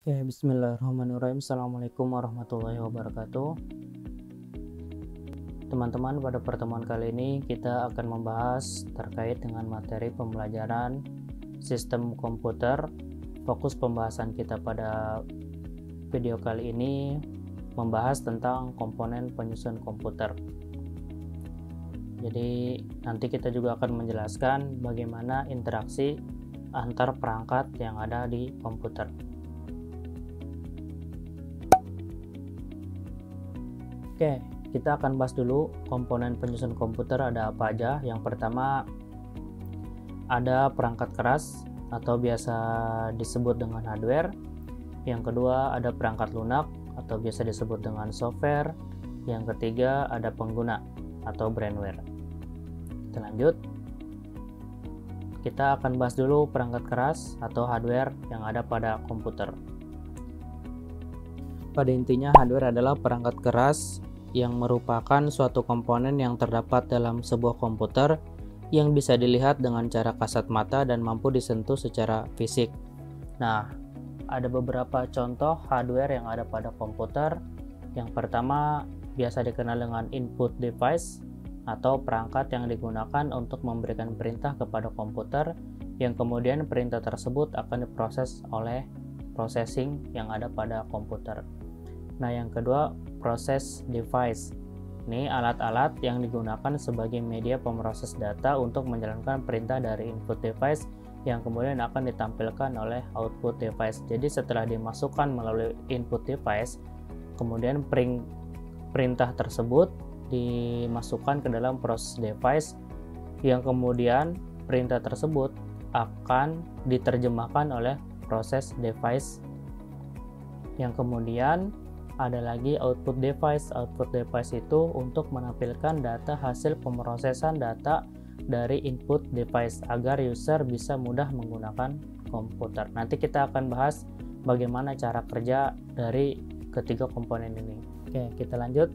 Oke, bismillahirrahmanirrahim. Assalamualaikum warahmatullahi wabarakatuh. Teman-teman, pada pertemuan kali ini kita akan membahas terkait dengan materi pembelajaran sistem komputer. Fokus pembahasan kita pada video kali ini membahas tentang komponen penyusun komputer. Jadi nanti kita juga akan menjelaskan bagaimana interaksi antar perangkat yang ada di komputer. Oke, kita akan bahas dulu komponen penyusun komputer ada apa aja. Yang pertama ada perangkat keras atau biasa disebut dengan hardware. Yang kedua ada perangkat lunak atau biasa disebut dengan software. Yang ketiga ada pengguna atau brainware. Kita lanjut. Kita akan bahas dulu perangkat keras atau hardware yang ada pada komputer. Pada intinya hardware adalah perangkat keras yang merupakan suatu komponen yang terdapat dalam sebuah komputer yang bisa dilihat dengan cara kasat mata dan mampu disentuh secara fisik. Nah, ada beberapa contoh hardware yang ada pada komputer. Yang pertama biasa dikenal dengan input device atau perangkat yang digunakan untuk memberikan perintah kepada komputer yang kemudian perintah tersebut akan diproses oleh processing yang ada pada komputer. Nah, yang kedua, process device. Ini alat-alat yang digunakan sebagai media pemroses data untuk menjalankan perintah dari input device yang kemudian akan ditampilkan oleh output device. Jadi setelah dimasukkan melalui input device, kemudian perintah tersebut dimasukkan ke dalam process device yang kemudian perintah tersebut akan diterjemahkan oleh process device yang kemudian ada lagi output device. Output device itu untuk menampilkan data hasil pemrosesan data dari input device agar user bisa mudah menggunakan komputer. Nanti kita akan bahas bagaimana cara kerja dari ketiga komponen ini. Oke, kita lanjut.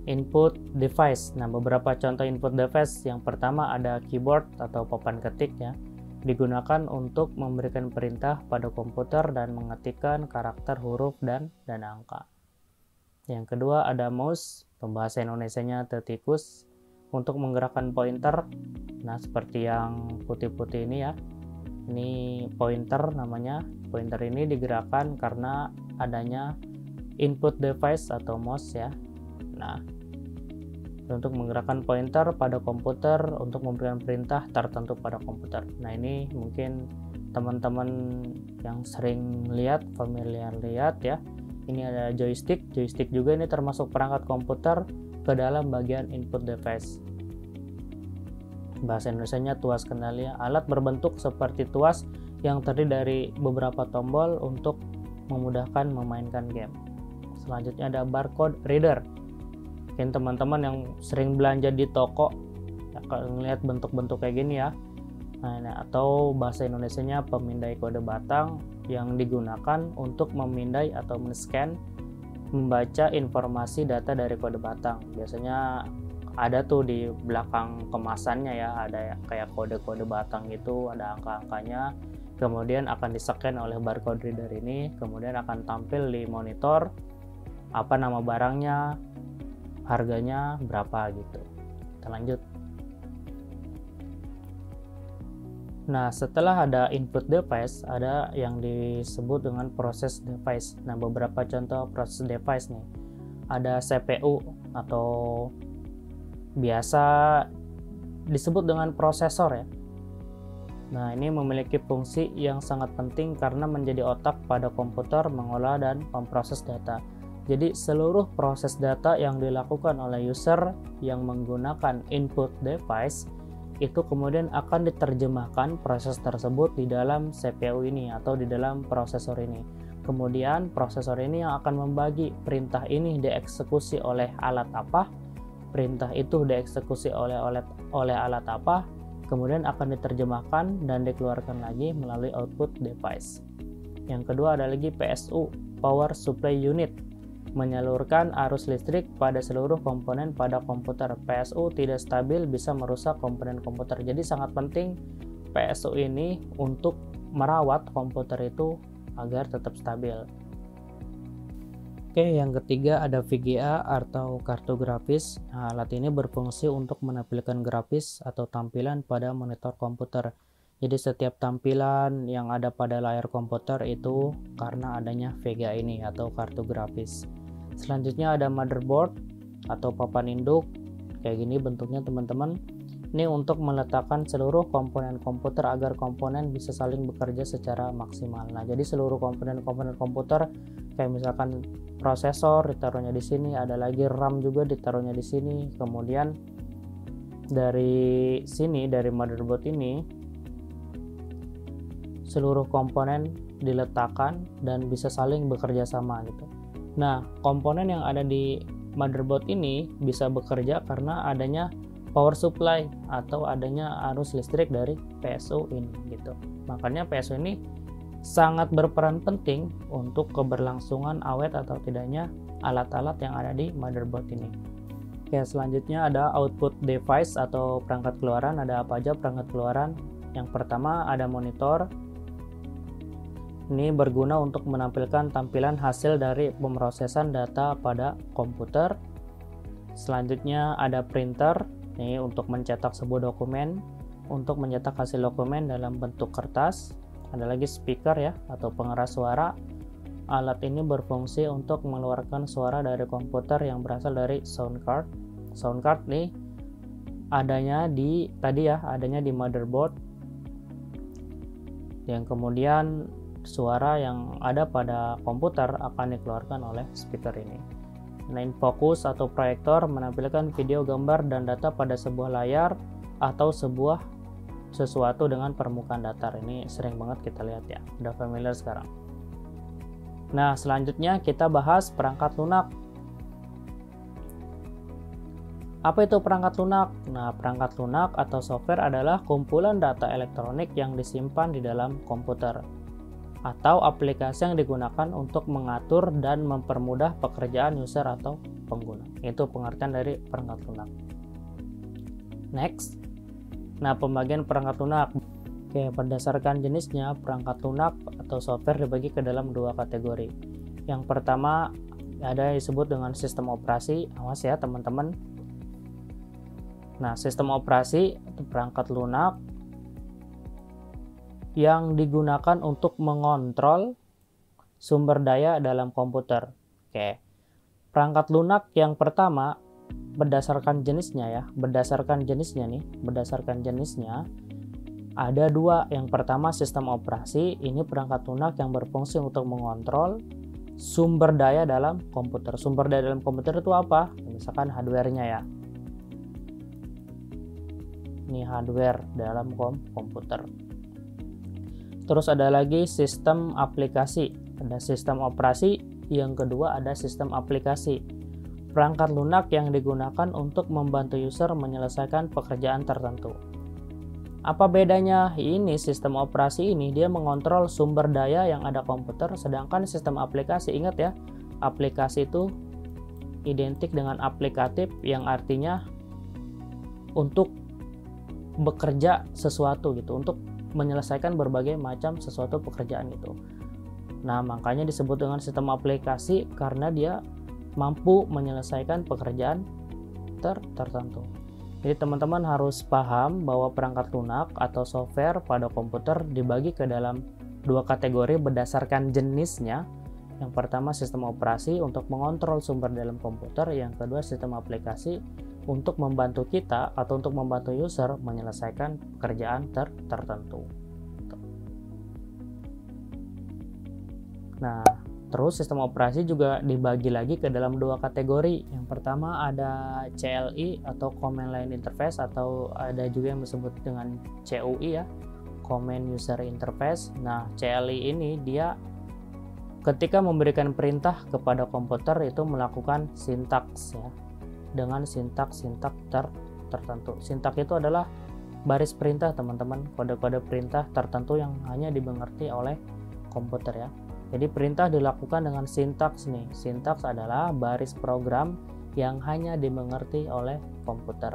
Input device. Nah, beberapa contoh input device. Yang pertama ada keyboard atau papan ketik ya. Digunakan untuk memberikan perintah pada komputer dan mengetikkan karakter huruf dan angka. Yang kedua ada mouse, pembahasa Indonesianya tertikus, untuk menggerakkan pointer. Nah, seperti yang putih-putih ini ya. Ini pointer namanya. Pointer ini digerakkan karena adanya input device atau mouse ya. Nah, untuk menggerakkan pointer pada komputer untuk memberikan perintah tertentu pada komputer. Nah, ini mungkin teman-teman yang sering lihat, familiar lihat ya. Ini ada joystick. Joystick juga ini termasuk perangkat komputer ke dalam bagian input device. Bahasa Indonesianya tuas kendali, alat berbentuk seperti tuas yang terdiri dari beberapa tombol untuk memudahkan memainkan game. Selanjutnya ada barcode reader. Mungkin teman-teman yang sering belanja di toko ya, kalau ngelihat bentuk-bentuk kayak gini ya. Nah, atau bahasa Indonesianya pemindai kode batang yang digunakan untuk memindai atau men-scan, membaca informasi data dari kode batang. Biasanya ada tuh di belakang kemasannya ya, ada kayak kode-kode batang gitu, ada angka-angkanya. Kemudian akan di-scan oleh barcode reader ini, kemudian akan tampil di monitor apa nama barangnya, harganya berapa gitu. Kita lanjut. Nah, setelah ada input device, ada yang disebut dengan process device. Nah, beberapa contoh process device nih. Ada CPU atau biasa disebut dengan prosesor ya. Nah, ini memiliki fungsi yang sangat penting karena menjadi otak pada komputer mengolah dan memproses data. Jadi seluruh proses data yang dilakukan oleh user yang menggunakan input device itu kemudian akan diterjemahkan proses tersebut di dalam CPU ini atau di dalam prosesor ini. Kemudian prosesor ini yang akan membagi perintah ini dieksekusi oleh alat apa, perintah itu dieksekusi oleh alat apa, kemudian akan diterjemahkan dan dikeluarkan lagi melalui output device. Yang kedua ada lagi PSU, Power Supply Unit, menyalurkan arus listrik pada seluruh komponen pada komputer. PSU tidak stabil bisa merusak komponen komputer. Jadi sangat penting PSU ini untuk merawat komputer itu agar tetap stabil. Oke, yang ketiga ada VGA atau kartu grafis. Nah, alat ini berfungsi untuk menampilkan grafis atau tampilan pada monitor komputer. Jadi setiap tampilan yang ada pada layar komputer itu karena adanya VGA ini atau kartu grafis. Selanjutnya ada motherboard atau papan induk. Kayak gini bentuknya teman-teman. Ini untuk meletakkan seluruh komponen komputer agar komponen bisa saling bekerja secara maksimal. Nah, jadi seluruh komponen-komponen komputer kayak misalkan prosesor ditaruhnya di sini, ada lagi RAM juga ditaruhnya di sini. Kemudian dari sini, dari motherboard ini, seluruh komponen diletakkan dan bisa saling bekerja sama gitu. Nah, komponen yang ada di motherboard ini bisa bekerja karena adanya power supply atau adanya arus listrik dari PSU ini gitu. Makanya PSU ini sangat berperan penting untuk keberlangsungan awet atau tidaknya alat-alat yang ada di motherboard ini. Oke, selanjutnya ada output device atau perangkat keluaran. Ada apa aja perangkat keluaran? Yang pertama ada monitor. Ini berguna untuk menampilkan tampilan hasil dari pemrosesan data pada komputer. Selanjutnya ada printer. Ini untuk mencetak sebuah dokumen, untuk mencetak hasil dokumen dalam bentuk kertas. Ada lagi speaker ya, atau pengeras suara. Alat ini berfungsi untuk mengeluarkan suara dari komputer yang berasal dari sound card. Sound card nih adanya di adanya di motherboard. Yang kemudian suara yang ada pada komputer akan dikeluarkan oleh speaker ini. Line focus atau proyektor menampilkan video, gambar, dan data pada sebuah layar atau sesuatu dengan permukaan datar. Ini sering banget kita lihat ya, udah familiar sekarang. Nah, selanjutnya kita bahas perangkat lunak. Apa itu perangkat lunak? Nah, perangkat lunak atau software adalah kumpulan data elektronik yang disimpan di dalam komputer atau aplikasi yang digunakan untuk mengatur dan mempermudah pekerjaan user atau pengguna. Itu pengertian dari perangkat lunak. Next. Nah, pembagian perangkat lunak. Oke, berdasarkan jenisnya, perangkat lunak atau software dibagi ke dalam dua kategori. Yang pertama ada yang disebut dengan sistem operasi. Awas ya teman-teman. Nah, sistem operasi atau perangkat lunak yang digunakan untuk mengontrol sumber daya dalam komputer. Oke. Perangkat lunak yang pertama berdasarkan jenisnya ada dua. Yang pertama sistem operasi, ini perangkat lunak yang berfungsi untuk mengontrol sumber daya dalam komputer. Sumber daya dalam komputer itu apa? Misalkan hardware-nya ya. Ini hardware dalam komputer. Terus ada lagi sistem aplikasi. Ada sistem operasi, yang kedua ada sistem aplikasi. Perangkat lunak yang digunakan untuk membantu user menyelesaikan pekerjaan tertentu. Apa bedanya? Ini sistem operasi ini dia mengontrol sumber daya yang ada komputer, sedangkan sistem aplikasi, ingat ya, aplikasi itu identik dengan aplikatif yang artinya untuk bekerja sesuatu gitu, untuk menyelesaikan berbagai macam sesuatu pekerjaan itu. Nah, makanya disebut dengan sistem aplikasi karena dia mampu menyelesaikan pekerjaan tertentu. Jadi teman-teman harus paham bahwa perangkat lunak atau software pada komputer dibagi ke dalam dua kategori berdasarkan jenisnya. Yang pertama sistem operasi untuk mengontrol sumber dalam komputer, yang kedua sistem aplikasi untuk membantu kita atau untuk membantu user menyelesaikan pekerjaan tertentu. Nah, terus sistem operasi juga dibagi lagi ke dalam dua kategori. Yang pertama ada CLI atau Command Line Interface, atau ada juga yang disebut dengan CUI ya, Command User Interface. Nah, CLI ini dia ketika memberikan perintah kepada komputer itu melakukan sintaks ya, dengan sintaks tertentu. Sintaks itu adalah baris perintah teman-teman, kode-kode perintah tertentu yang hanya dimengerti oleh komputer ya. Jadi perintah dilakukan dengan sintaks nih. Sintaks adalah baris program yang hanya dimengerti oleh komputer.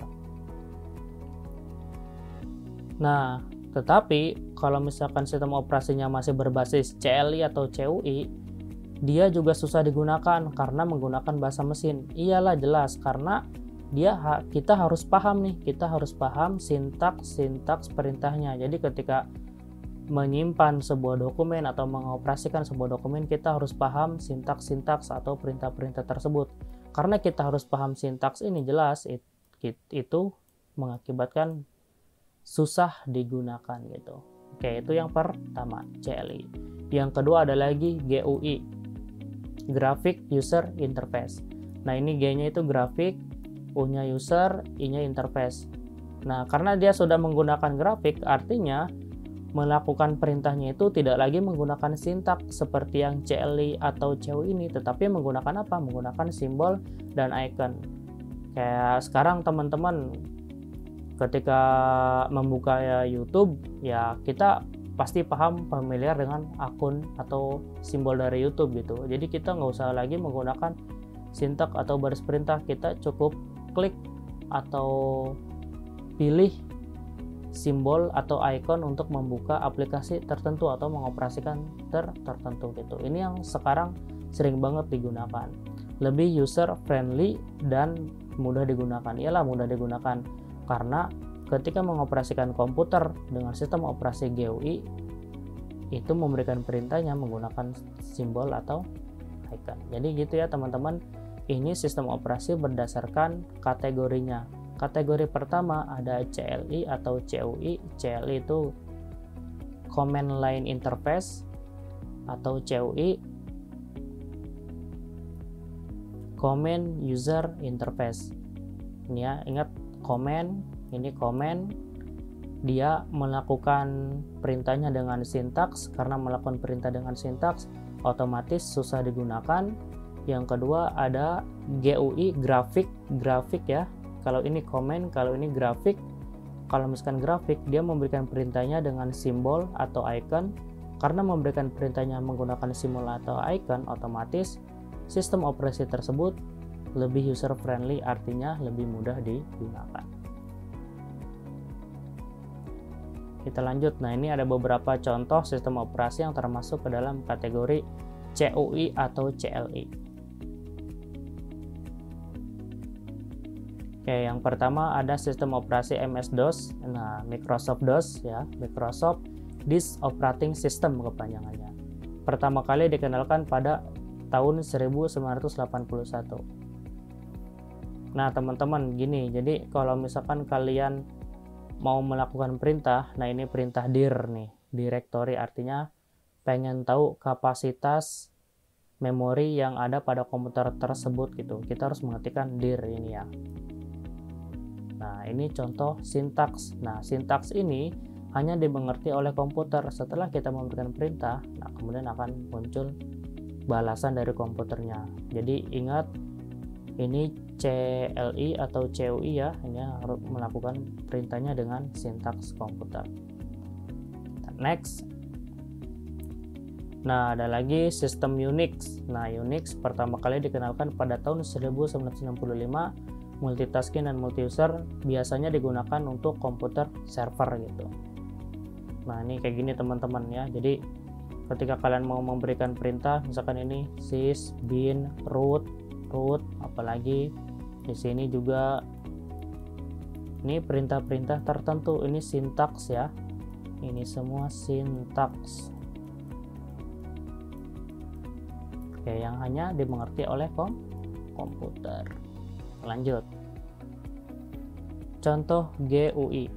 Nah, tetapi kalau misalkan sistem operasinya masih berbasis CLI atau CUI, dia juga susah digunakan karena menggunakan bahasa mesin. Iyalah jelas, karena kita harus paham nih, kita harus paham sintaks perintahnya. Jadi ketika menyimpan sebuah dokumen atau mengoperasikan sebuah dokumen, kita harus paham sintaks atau perintah-perintah tersebut. Karena kita harus paham sintaks ini, jelas itu mengakibatkan susah digunakan gitu. Oke, itu yang pertama, CLI. Yang kedua ada lagi GUI, Graphic User Interface. Nah, ini G-nya itu grafik, U-nya user, I-nya interface. Nah, karena dia sudah menggunakan grafik, artinya melakukan perintahnya itu tidak lagi menggunakan sintaks seperti yang CLI atau CUI ini, tetapi menggunakan apa? Menggunakan simbol dan icon. Kayak sekarang teman-teman ketika membuka YouTube, ya kita pasti familiar dengan akun atau simbol dari YouTube gitu. Jadi kita nggak usah lagi menggunakan sintaks atau baris perintah, kita cukup klik atau pilih simbol atau icon untuk membuka aplikasi tertentu atau mengoperasikan tertentu gitu. Ini yang sekarang sering banget digunakan, lebih user friendly dan mudah digunakan. Iyalah mudah digunakan karena ketika mengoperasikan komputer dengan sistem operasi GUI itu memberikan perintahnya menggunakan simbol atau icon. Jadi gitu ya teman-teman. Ini sistem operasi berdasarkan kategorinya. Kategori pertama ada CLI atau CUI. CLI itu Command Line Interface, atau CUI Command User Interface. Ini ya, ingat command, ini command, dia melakukan perintahnya dengan sintaks. Karena melakukan perintah dengan sintaks otomatis susah digunakan. Yang kedua ada GUI, grafik ya. Kalau ini command, kalau ini grafik. Kalau misalkan grafik, dia memberikan perintahnya dengan simbol atau icon. Karena memberikan perintahnya menggunakan simbol atau icon, otomatis sistem operasi tersebut lebih user friendly, artinya lebih mudah digunakan. Kita lanjut. Nah, ini ada beberapa contoh sistem operasi yang termasuk ke dalam kategori CUI atau CLI. Oke, yang pertama ada sistem operasi MS-DOS. Nah, Microsoft DOS ya, Microsoft Disk Operating System kepanjangannya. Pertama kali dikenalkan pada tahun 1981. Nah, teman-teman gini, jadi kalau misalkan kalian mau melakukan perintah, nah ini perintah dir nih, directory, artinya pengen tahu kapasitas memori yang ada pada komputer tersebut gitu. Kita harus mengetikkan dir ini ya. Nah, ini contoh sintaks. Nah, sintaks ini hanya dimengerti oleh komputer setelah kita memberikan perintah. Nah, kemudian akan muncul balasan dari komputernya. Jadi ingat, ini CLI atau CUI ya, ini harus melakukan perintahnya dengan sintaks komputer. Next. Nah, ada lagi sistem Unix. Nah, Unix pertama kali dikenalkan pada tahun 1965. Multitasking dan multi-user biasanya digunakan untuk komputer server gitu. Nah, ini kayak gini teman-teman ya. Jadi ketika kalian mau memberikan perintah, misalkan ini sys bin root, apalagi di sini juga ini perintah-perintah tertentu, ini sintaks ya. Ini semua sintaks. Oke, yang hanya dimengerti oleh komputer. Lanjut. Contoh GUI.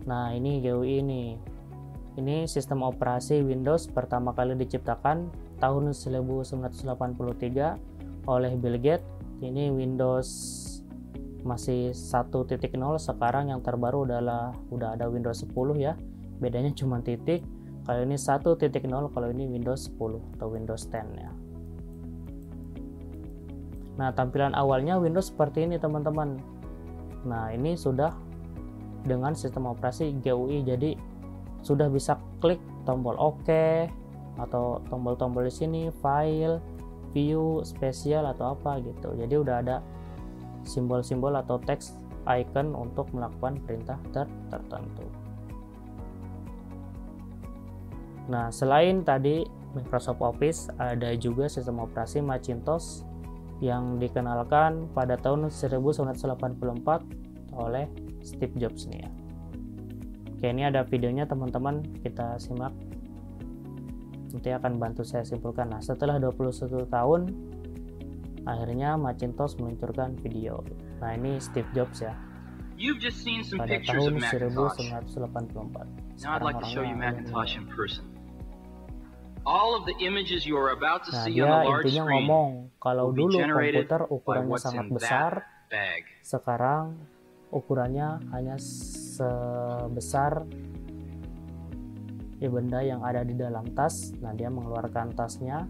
Nah, ini GUI ini. Ini sistem operasi Windows pertama kali diciptakan tahun 1983 oleh Bill Gates. Ini Windows masih 1.0, sekarang yang terbaru udah ada Windows 10 ya. Bedanya cuma titik. Kalau ini 1.0, kalau ini Windows 10 atau Windows 10 ya. Nah, tampilan awalnya Windows seperti ini teman-teman. Nah, ini sudah dengan sistem operasi GUI, jadi sudah bisa klik tombol OK atau tombol-tombol di sini, file, view, spesial atau apa gitu. Jadi udah ada simbol-simbol atau teks icon untuk melakukan perintah tertentu. Nah, selain tadi Microsoft Office, ada juga sistem operasi Macintosh yang dikenalkan pada tahun 1984 oleh Steve Jobs nih ya. Oke, ini ada videonya teman-teman, kita simak. Nanti akan bantu saya simpulkan. Nah, setelah 21 tahun, akhirnya Macintosh meluncurkan video. Nah, ini Steve Jobs ya. Pada tahun 1984. Now I'd like to show you Macintosh in person. All of the images you are about to see on the large intinya screen ngomong kalau will be dulu generated komputer by ukurannya what's sangat in besar, that bag. sekarang ukurannya hanya sebesar benda yang ada di dalam tas. Nah, dia mengeluarkan tasnya.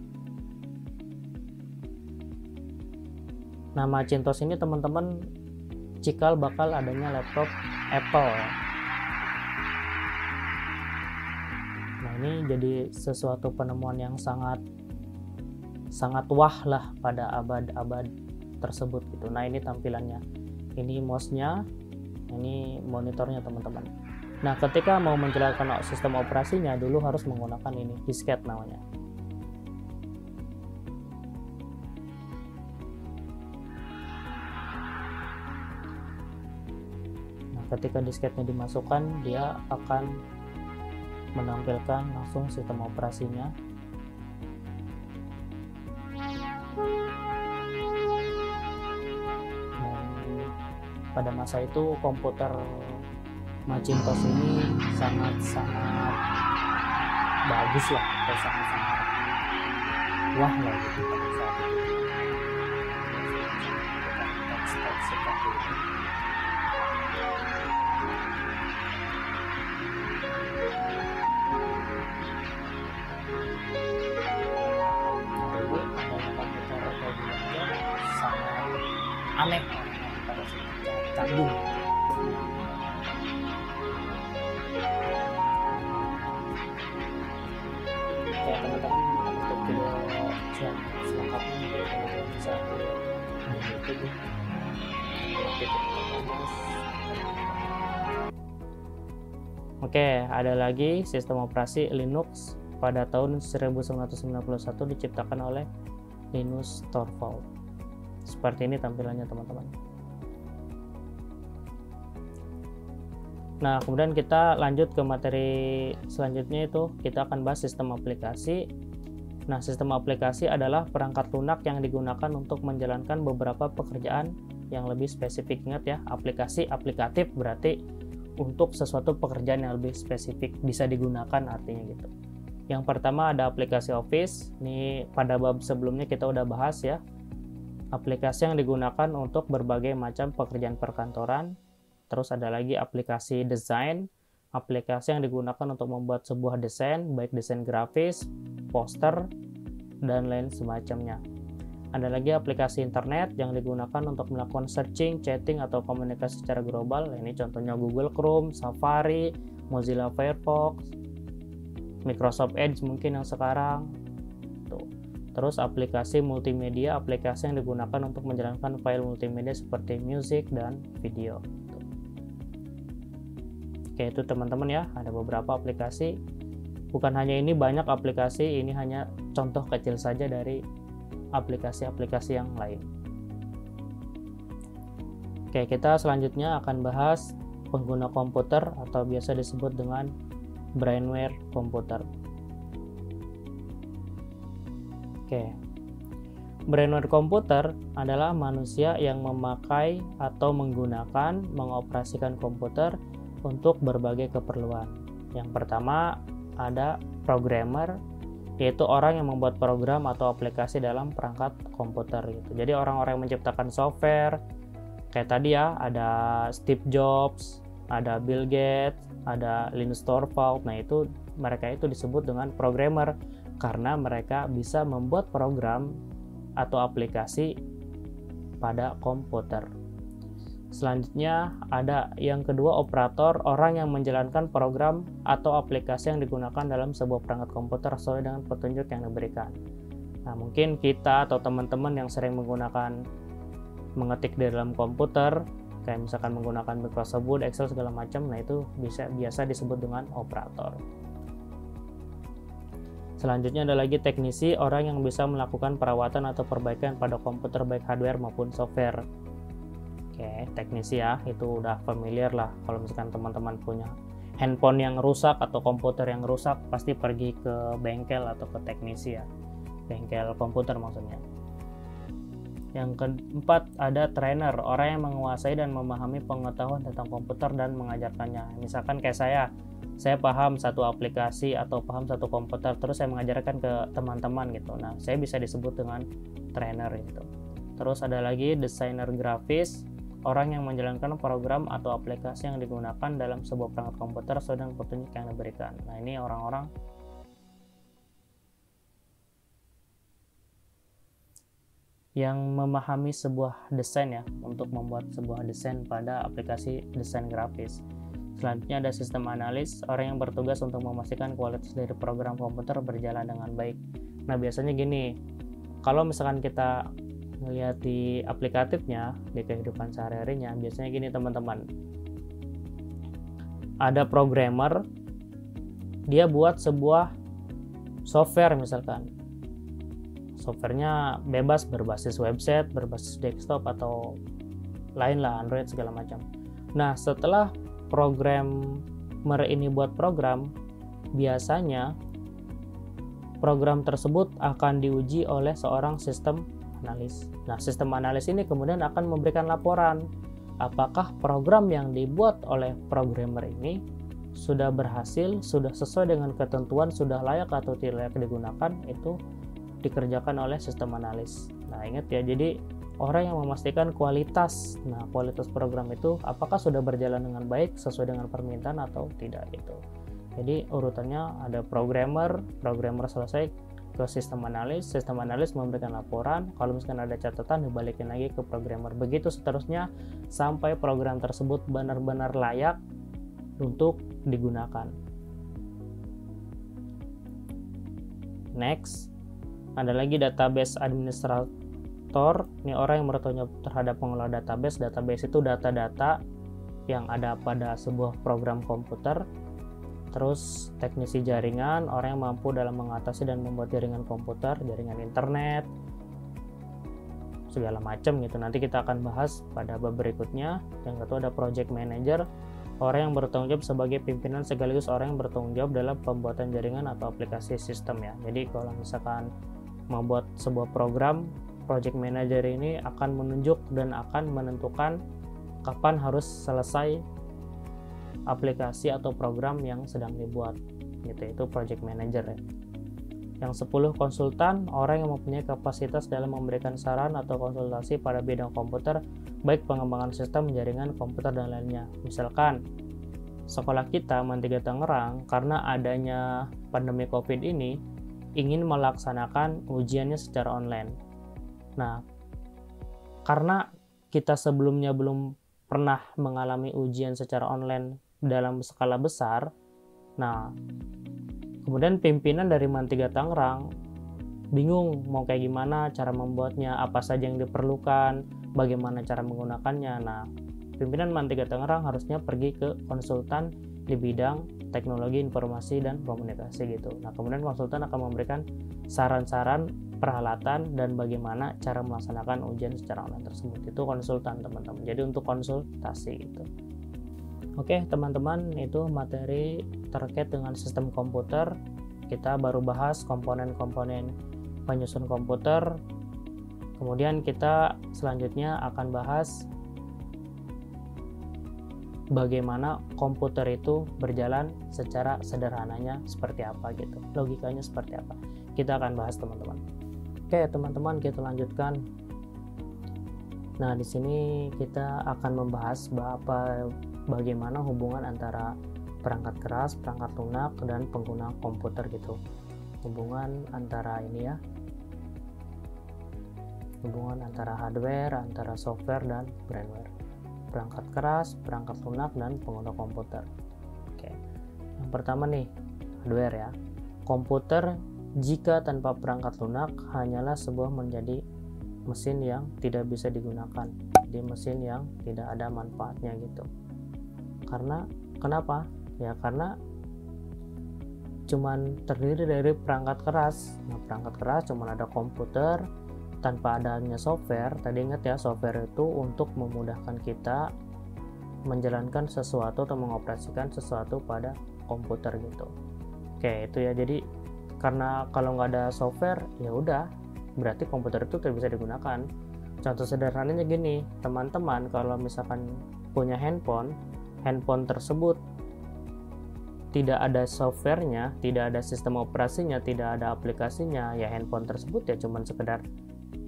Nah, Macintosh ini teman-teman cikal bakal adanya laptop Apple. Nah, ini jadi sesuatu penemuan yang sangat wah lah pada abad-abad tersebut gitu. Nah, ini tampilannya. Ini mouse-nya, ini monitornya teman-teman. Nah, ketika mau menjalankan sistem operasinya dulu harus menggunakan ini, disket namanya. Nah, ketika disketnya dimasukkan, dia akan menampilkan langsung sistem operasinya. Dan pada masa itu komputer Macintosh ini sangat bagus lah, atau sangat wah lah gitu pada saat itu. Aneh pada canggung. Ya teman-teman, untuk video selengkapnya teman-teman bisa di YouTube. Oke, ada lagi sistem operasi Linux pada tahun 1991 diciptakan oleh Linus Torvalds. Seperti ini tampilannya teman-teman. Nah, kemudian kita lanjut ke materi selanjutnya, itu kita akan bahas sistem aplikasi. Nah, sistem aplikasi adalah perangkat lunak yang digunakan untuk menjalankan beberapa pekerjaan yang lebih spesifik. Ingat ya, aplikasi aplikatif berarti untuk sesuatu pekerjaan yang lebih spesifik bisa digunakan artinya gitu. Yang pertama ada aplikasi Office. Ini pada bab sebelumnya kita udah bahas ya. Aplikasi yang digunakan untuk berbagai macam pekerjaan perkantoran. Terus ada lagi aplikasi desain, aplikasi yang digunakan untuk membuat sebuah desain, baik desain grafis, poster, dan lain semacamnya. Ada lagi aplikasi internet yang digunakan untuk melakukan searching, chatting, atau komunikasi secara global. Ini contohnya Google Chrome, Safari, Mozilla Firefox, Microsoft Edge mungkin yang sekarang. Terus aplikasi multimedia, aplikasi yang digunakan untuk menjalankan file multimedia seperti musik dan video. Oke, itu teman-teman ya, ada beberapa aplikasi. Bukan hanya ini, banyak aplikasi, ini hanya contoh kecil saja dari aplikasi-aplikasi yang lain. Oke, kita selanjutnya akan bahas pengguna komputer atau biasa disebut dengan brainware komputer. Oke, brainware komputer adalah manusia yang memakai atau menggunakan mengoperasikan komputer untuk berbagai keperluan. Yang pertama ada programmer, yaitu orang yang membuat program atau aplikasi dalam perangkat komputer gitu. Jadi orang-orang yang menciptakan software, kayak tadi ya, ada Steve Jobs, ada Bill Gates, ada Linus Torvalds. Nah, itu mereka itu disebut dengan programmer karena mereka bisa membuat program atau aplikasi pada komputer. Selanjutnya ada yang kedua operator, orang yang menjalankan program atau aplikasi yang digunakan dalam sebuah perangkat komputer sesuai dengan petunjuk yang diberikan. Nah, mungkin kita atau teman-teman yang sering mengetik di dalam komputer, kayak misalkan menggunakan Microsoft Word, Excel segala macam, nah itu biasa disebut dengan operator. Selanjutnya ada lagi teknisi, orang yang bisa melakukan perawatan atau perbaikan pada komputer baik hardware maupun software. Oke, teknisi ya, itu udah familiar lah. Kalau misalkan teman-teman punya handphone yang rusak atau komputer yang rusak, pasti pergi ke bengkel atau ke teknisi ya, bengkel komputer maksudnya. Yang keempat ada trainer, orang yang menguasai dan memahami pengetahuan tentang komputer dan mengajarkannya. Misalkan kayak saya paham satu aplikasi atau paham satu komputer, terus saya mengajarkan ke teman-teman gitu. Nah, saya bisa disebut dengan trainer gitu. Terus ada lagi desainer grafis, orang yang menjalankan program atau aplikasi yang digunakan dalam sebuah perangkat komputer sesuai dengan petunjuk yang diberikan. Nah, ini orang-orang yang memahami sebuah desain ya, untuk membuat sebuah desain pada aplikasi desain grafis. Selanjutnya ada sistem analis, orang yang bertugas untuk memastikan kualitas dari program komputer berjalan dengan baik. Nah, biasanya gini, kalau misalkan kita melihat di aplikatifnya, di kehidupan sehari-harinya, biasanya gini teman-teman, ada programmer, dia buat sebuah software misalkan, softwarenya bebas, berbasis website, berbasis desktop, atau lain lah, Android segala macam. Nah, setelah programmer ini buat program, biasanya program tersebut akan diuji oleh seorang sistem analis. Nah, sistem analis ini kemudian akan memberikan laporan apakah program yang dibuat oleh programmer ini sudah berhasil, sudah sesuai dengan ketentuan, sudah layak atau tidak layak digunakan. Itu dikerjakan oleh sistem analis. Nah, ingat ya, jadi orang yang memastikan kualitas. Nah, kualitas program itu apakah sudah berjalan dengan baik sesuai dengan permintaan atau tidak gitu. Jadi urutannya ada programmer selesai ke sistem analis memberikan laporan, kalau misalkan ada catatan dibalikin lagi ke programmer. Begitu seterusnya sampai program tersebut benar-benar layak untuk digunakan. Next, ada lagi database administrator. Ini orang yang bertanggung jawab terhadap pengelola database. Database itu data-data yang ada pada sebuah program komputer. Terus teknisi jaringan, orang yang mampu dalam mengatasi dan membuat jaringan komputer, jaringan internet, segala macam gitu. Nanti kita akan bahas pada bab berikutnya. Yang kedua ada project manager, orang yang bertanggung jawab sebagai pimpinan sekaligus orang yang bertanggung jawab dalam pembuatan jaringan atau aplikasi sistem ya. Jadi kalau misalkan membuat sebuah program, project manager ini akan menunjuk dan akan menentukan kapan harus selesai aplikasi atau program yang sedang dibuat gitu. Itu project manager ya. Yang 10 konsultan, orang yang mempunyai kapasitas dalam memberikan saran atau konsultasi pada bidang komputer, baik pengembangan sistem, jaringan, komputer dan lainnya. Misalkan sekolah kita Mandiri Tangerang, karena adanya pandemi Covid ini ingin melaksanakan ujiannya secara online. Nah, karena kita sebelumnya belum pernah mengalami ujian secara online dalam skala besar, nah kemudian pimpinan dari Man3 Tangerang bingung mau kayak gimana cara membuatnya, apa saja yang diperlukan, bagaimana cara menggunakannya. Nah, pimpinan Man3 Tangerang harusnya pergi ke konsultan di bidang teknologi informasi dan komunikasi gitu. Nah, kemudian konsultan akan memberikan saran-saran peralatan dan bagaimana cara melaksanakan ujian secara online tersebut. Itu konsultan teman-teman. Jadi untuk konsultasi gitu. Oke teman-teman, itu materi terkait dengan sistem komputer. Kita baru bahas komponen-komponen penyusun komputer. Kemudian kita selanjutnya akan bahas bagaimana komputer itu berjalan secara sederhananya seperti apa gitu. Logikanya seperti apa. Kita akan bahas teman-teman. Oke teman-teman, kita lanjutkan. Nah, di sini kita akan membahas bagaimana hubungan antara perangkat keras, perangkat lunak, dan pengguna komputer gitu. Hubungan antara ini ya, hubungan antara hardware, antara software, dan firmware. Perangkat keras, perangkat lunak, dan pengguna komputer. Oke, yang pertama nih, hardware ya. Komputer jika tanpa perangkat lunak hanyalah sebuah menjadi mesin yang tidak bisa digunakan, di mesin yang tidak ada manfaatnya gitu. Karena kenapa? Ya karena cuman terdiri dari perangkat keras. Nah, perangkat keras cuman ada komputer tanpa adanya software. Tadi ingat ya, software itu untuk memudahkan kita menjalankan sesuatu atau mengoperasikan sesuatu pada komputer gitu. Oke, itu ya. Jadi karena kalau nggak ada software, ya udah, berarti komputer itu tidak bisa digunakan. Contoh sederhananya gini, teman-teman kalau misalkan punya handphone tersebut tidak ada softwarenya, tidak ada sistem operasinya, tidak ada aplikasinya, ya handphone tersebut ya cuman sekedar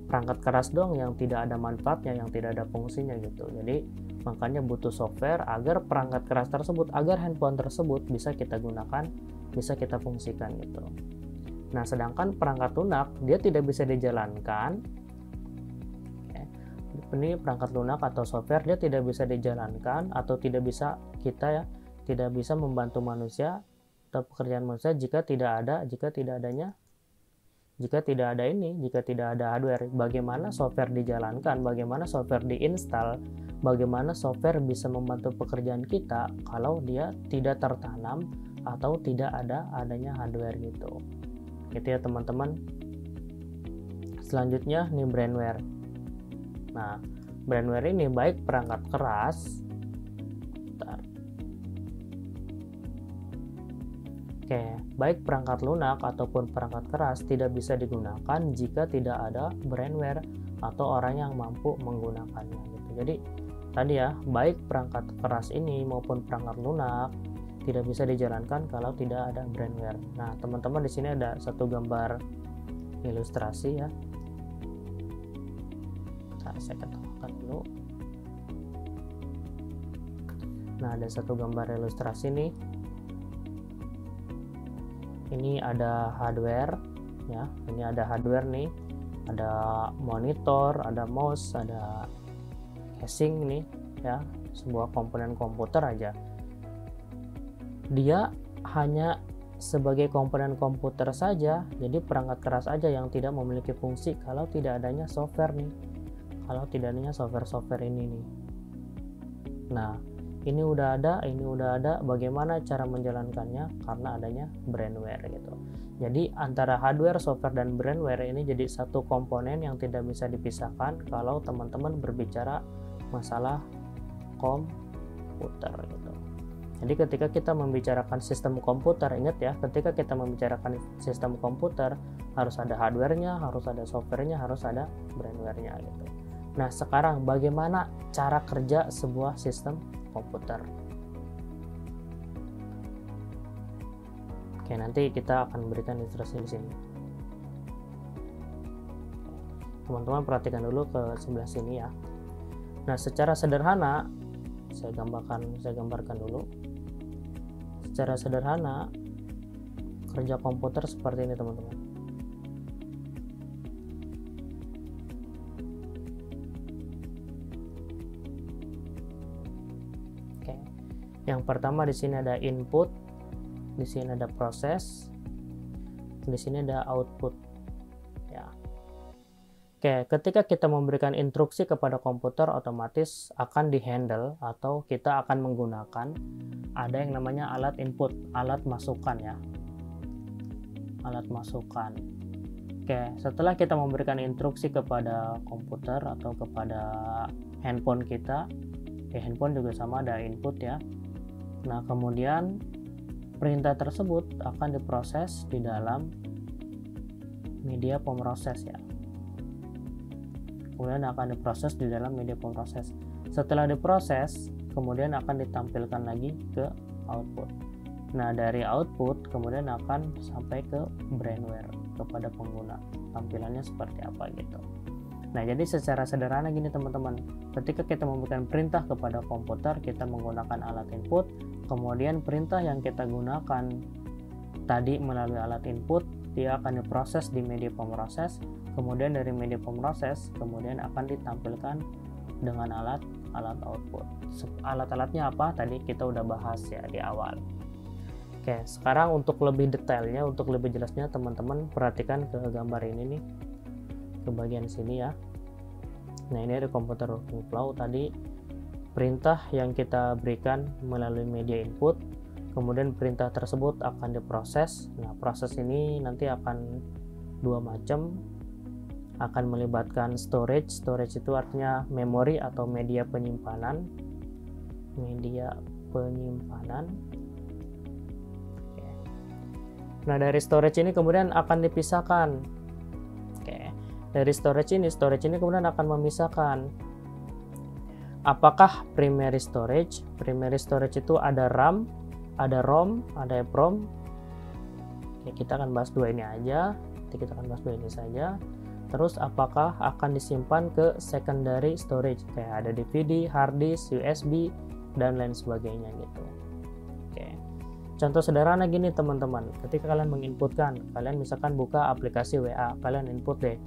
perangkat keras doang yang tidak ada manfaatnya, yang tidak ada fungsinya gitu. Jadi makanya butuh software agar perangkat keras tersebut, agar handphone tersebut bisa kita gunakan, bisa kita fungsikan gitu. Nah, sedangkan perangkat lunak dia tidak bisa dijalankan. Ini perangkat lunak atau software dia tidak bisa dijalankan atau tidak bisa kita ya tidak bisa membantu manusia atau pekerjaan manusia jika tidak ada hardware. Bagaimana software dijalankan, bagaimana software diinstal, bagaimana software bisa membantu pekerjaan kita kalau dia tidak tertanam atau tidak adanya hardware gitu ya teman-teman. Selanjutnya nih brainware. Nah, brainware ini baik perangkat keras. Baik perangkat lunak ataupun perangkat keras tidak bisa digunakan jika tidak ada brainware atau orang yang mampu menggunakannya gitu. Jadi tadi ya, baik perangkat keras ini maupun perangkat lunak tidak bisa dijalankan kalau tidak ada brainware. Nah, teman-teman di sini ada satu gambar ilustrasi ya. Saya katakan dulu. Nah, ada satu gambar ilustrasi nih. Ini ada hardware ya, ini ada hardware nih, ada monitor, ada mouse, ada casing nih ya, sebuah komponen komputer aja. Dia hanya sebagai komponen komputer saja, jadi perangkat keras aja yang tidak memiliki fungsi kalau tidak adanya software nih, kalau tidak adanya software ini nih. Nah, ini udah ada, bagaimana cara menjalankannya? Karena adanya brainware gitu. Jadi antara hardware, software, dan brainware ini jadi satu komponen yang tidak bisa dipisahkan kalau teman-teman berbicara masalah komputer gitu. Jadi ketika kita membicarakan sistem komputer, ingat ya, ketika kita membicarakan sistem komputer harus ada hardware-nya, harus ada software-nya, harus ada brainware-nya gitu. Nah, sekarang bagaimana cara kerja sebuah sistem komputer? Oke, nanti kita akan berikan ilustrasi di sini. Teman-teman perhatikan dulu ke sebelah sini ya. Nah, secara sederhana saya gambarkan dulu. Secara sederhana kerja komputer seperti ini, teman-teman. Yang pertama di sini ada input, di sini ada proses, di sini ada output. Ya. Oke, ketika kita memberikan instruksi kepada komputer, otomatis akan dihandle atau kita akan menggunakan ada yang namanya alat input, alat masukan ya. Alat masukan. Oke, setelah kita memberikan instruksi kepada komputer atau kepada handphone kita, handphone juga sama ada input ya. Nah, kemudian perintah tersebut akan diproses di dalam media pemroses ya. Kemudian akan diproses di dalam media pemroses. Setelah diproses, kemudian akan ditampilkan lagi ke output. Nah, dari output kemudian akan sampai ke brainware kepada pengguna. Tampilannya seperti apa gitu. Nah, jadi secara sederhana gini teman-teman, ketika kita memberikan perintah kepada komputer, kita menggunakan alat input, kemudian perintah yang kita gunakan tadi melalui alat input, dia akan diproses di media pemroses, kemudian dari media pemroses, kemudian akan ditampilkan dengan alat output. Alat-alatnya apa? Tadi kita udah bahas ya di awal. Oke, sekarang untuk lebih detailnya, untuk lebih jelasnya teman-teman perhatikan ke gambar ini nih, ke bagian sini ya. Nah, ini ada komputer workflow tadi, perintah yang kita berikan melalui media input, kemudian perintah tersebut akan diproses. Nah, proses ini nanti akan dua macam, akan melibatkan storage. Storage itu artinya memori atau media penyimpanan. Oke. Nah, dari storage ini kemudian akan dipisahkan. Oke. Dari storage ini kemudian akan memisahkan apakah primary storage. Primary storage itu ada RAM, ada ROM, ada EPROM. Oke, kita akan bahas dua ini aja. Kita akan bahas dua ini saja. Terus apakah akan disimpan ke secondary storage, kayak ada DVD, hard disk, USB, dan lain sebagainya gitu. Oke. Contoh sederhana gini teman-teman, ketika kalian menginputkan, kalian misalkan buka aplikasi WA, kalian input deh,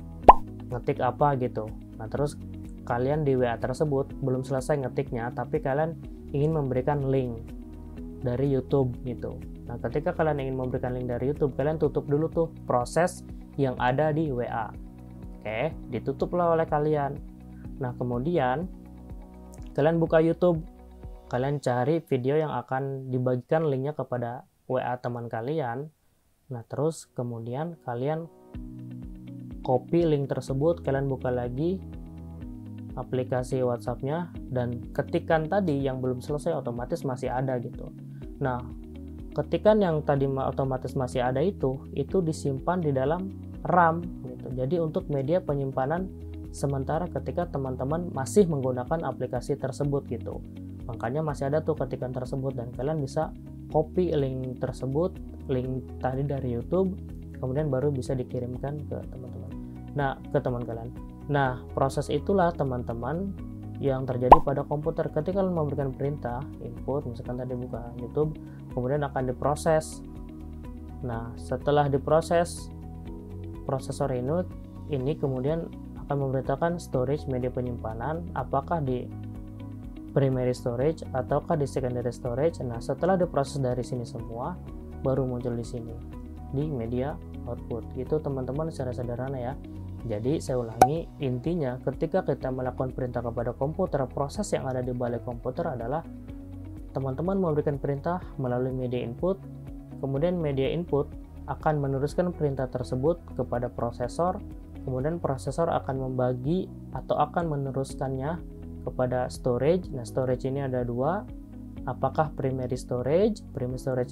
ngetik apa gitu. Nah, terus kalian di WA tersebut belum selesai ngetiknya, tapi kalian ingin memberikan link dari YouTube gitu. Nah, ketika kalian ingin memberikan link dari YouTube, kalian tutup dulu tuh proses yang ada di WA. Oke, ditutuplah oleh kalian. Nah, kemudian kalian buka YouTube, kalian cari video yang akan dibagikan linknya kepada WA teman kalian. Nah, terus kemudian kalian copy link tersebut, kalian buka lagi aplikasi WhatsApp-nya dan ketikan tadi yang belum selesai otomatis masih ada gitu. Nah, ketikan yang tadi otomatis masih ada itu disimpan di dalam RAM gitu. Jadi untuk media penyimpanan sementara ketika teman-teman masih menggunakan aplikasi tersebut gitu. Makanya masih ada tuh ketikan tersebut dan kalian bisa copy link tersebut, link tadi dari YouTube, kemudian baru bisa dikirimkan ke teman-teman. Nah, ke teman kalian. Nah, proses itulah teman-teman yang terjadi pada komputer. Ketika kalian memberikan perintah input, misalkan tadi buka YouTube, kemudian akan diproses. Nah, setelah diproses, prosesor ini kemudian akan memerintahkan storage media penyimpanan, apakah di primary storage ataukah di secondary storage. Nah, setelah diproses dari sini semua, baru muncul di sini di media output. Itu teman-teman secara sederhana ya. Jadi saya ulangi, intinya ketika kita melakukan perintah kepada komputer, proses yang ada di balik komputer adalah teman-teman memberikan perintah melalui media input, kemudian media input akan meneruskan perintah tersebut kepada prosesor, kemudian prosesor akan membagi atau akan meneruskannya kepada storage. Nah, storage ini ada dua, apakah primary storage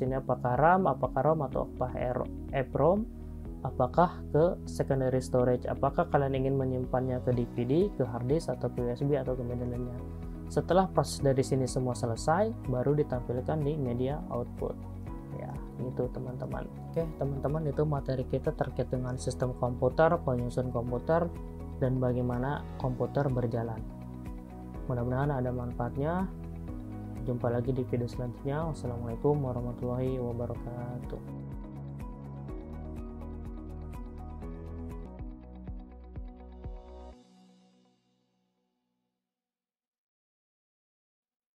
ini apakah RAM, apakah ROM, atau apakah EPROM, apakah ke secondary storage, apakah kalian ingin menyimpannya ke DVD, ke hard disk, atau ke USB, atau ke media lainnya. Setelah proses dari sini semua selesai, baru ditampilkan di media output ya. Itu teman-teman. Oke teman-teman, itu materi kita terkait dengan sistem komputer, penyusun komputer, dan bagaimana komputer berjalan. Mudah-mudahan ada manfaatnya. Jumpa lagi di video selanjutnya. Wassalamualaikum warahmatullahi wabarakatuh.